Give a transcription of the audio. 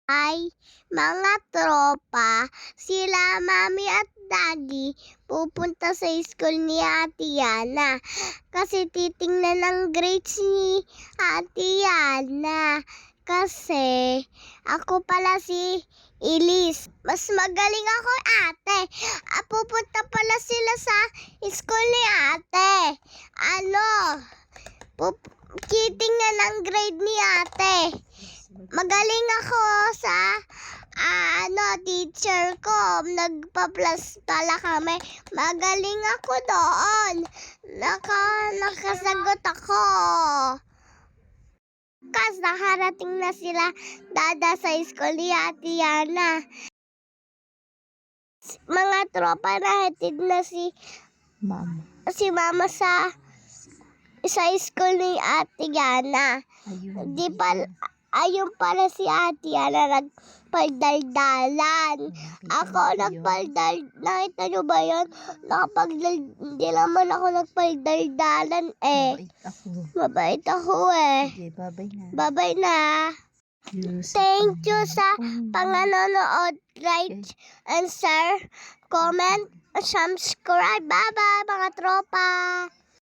Ay, mga tropa, sila mami at daddy pupunta sa school ni Ate Yana kasi titingnan ang grades ni Ate Yana. Kasi ako pala si Elise. Mas magaling ako, ate. Pupunta pala sila sa school ni ate. Titingnan ang grade ni ate. Magaling ako sa teacher ko. Nagpa-plus pala kami. Magaling ako doon. Nakasagot ako. Kasi nakarating na sila dada sa school ni Ate Yana. Mga tropa, nahatid na si mama sa school ni Ate Yana. Ayun pala si Ate Yana nagpaldaldalan. Ako nakita nyo ba yun? Hindi naman ako nagpaldaldalan eh. Mabait ako eh. Sige, babay na. Babay na. Thank you sa panganonood. Like and share, comment, subscribe. Bye-bye mga tropa.